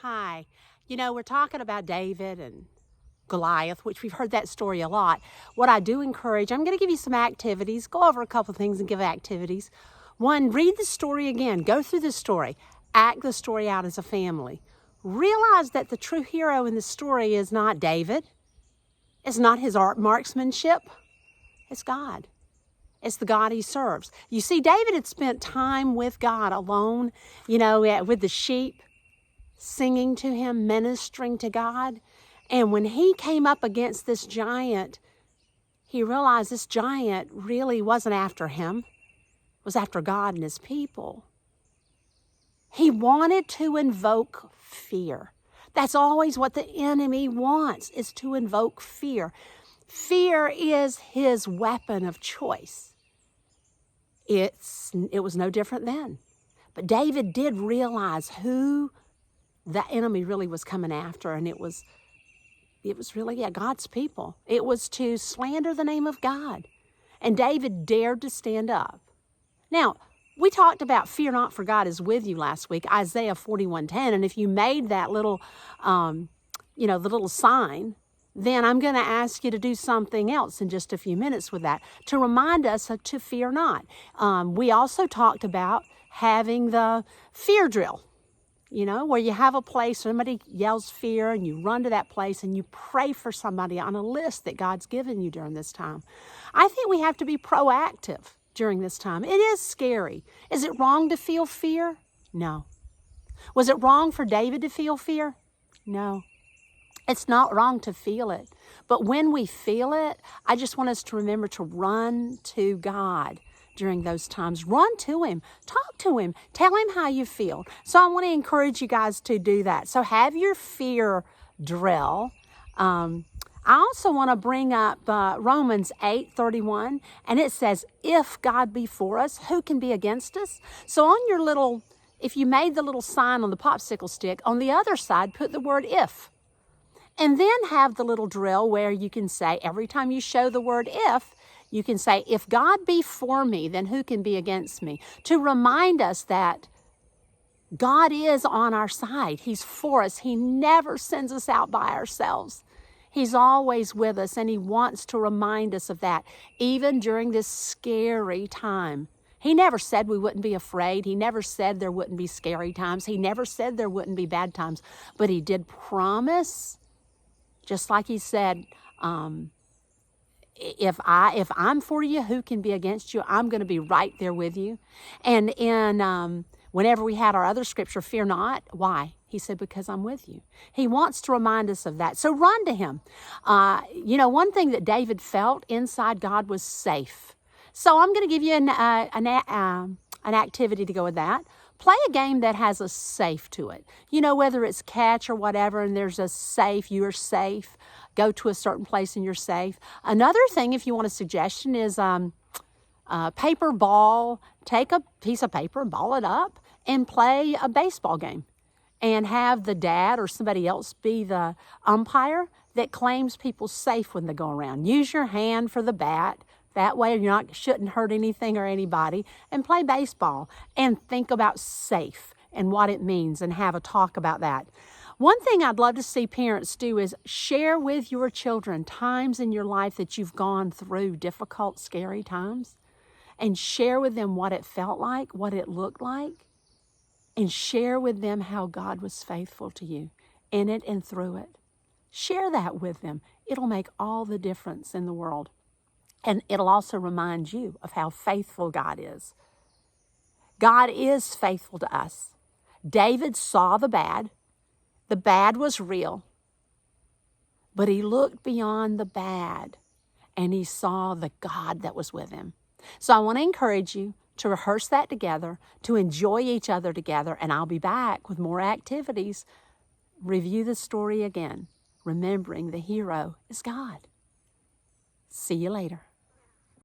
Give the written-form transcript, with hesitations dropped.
Hi. We're talking about David and Goliath, which we've heard that story a lot. What I do encourage, I'm going to give you some activities, go over a couple of things and give activities. One, read the story again, go through the story, act the story out as a family. Realize that the true hero in the story is not David, it's not his art marksmanship, it's God. It's the God he serves. You see, David had spent time with God alone, with the sheep, singing to him, ministering to God. And when he came up against this giant, he realized this giant really wasn't after him, it was after God and his people. He wanted to invoke fear. That's always what the enemy wants, is to invoke fear. Fear is his weapon of choice. It was no different then. But David did realize who the enemy really was coming after, and it was really, God's people. It was to slander the name of God. And David dared to stand up. Now, we talked about fear not, for God is with you last week, Isaiah 41:10. And if you made that little, the little sign, then I'm going to ask you to do something else in just a few minutes with that to remind us to fear not. We also talked about having the fear drill. Where you have a place, somebody yells fear, and you run to that place and you pray for somebody on a list that God's given you during this time. I think we have to be proactive during this time. It is scary. Is it wrong to feel fear? No. Was it wrong for David to feel fear? No. It's not wrong to feel it. But when we feel it, I just want us to remember to run to God during those times. Run to him, talk to him, tell him how you feel. So I want to encourage you guys to do that. So have your fear drill. I also want to bring up Romans 8:31, and it says, if God be for us, who can be against us? So on your little, if you made the little sign on the popsicle stick, on the other side, put the word if. And then have the little drill where you can say, every time you show the word if, you can say, if God be for me, then who can be against me? To remind us that God is on our side. He's for us. He never sends us out by ourselves. He's always with us, and he wants to remind us of that, even during this scary time. He never said we wouldn't be afraid. He never said there wouldn't be scary times. He never said there wouldn't be bad times. But he did promise, just like he said, if I'm for you, who can be against you? I'm going to be right there with you. And whenever we had our other scripture, fear not. Why? He said, because I'm with you. He wants to remind us of that. So run to him. One thing that David felt inside God was safe. So I'm going to give you an activity to go with that. Play a game that has a safe to it. Whether it's catch or whatever, and there's a safe, you're safe. Go to a certain place and you're safe. Another thing, if you want a suggestion, is paper ball. Take a piece of paper and ball it up and play a baseball game. And have the dad or somebody else be the umpire that claims people safe when they go around. Use your hand for the bat. That way you shouldn't hurt anything or anybody. And play baseball and think about safe and what it means and have a talk about that. One thing I'd love to see parents do is share with your children times in your life that you've gone through difficult, scary times, and share with them what it felt like, what it looked like, and share with them how God was faithful to you in it and through it. Share that with them. It'll make all the difference in the world. And it'll also remind you of how faithful God is. God is faithful to us. David saw the bad. The bad was real. But he looked beyond the bad and he saw the God that was with him. So I want to encourage you to rehearse that together, to enjoy each other together, and I'll be back with more activities. Review the story again, remembering the hero is God. See you later.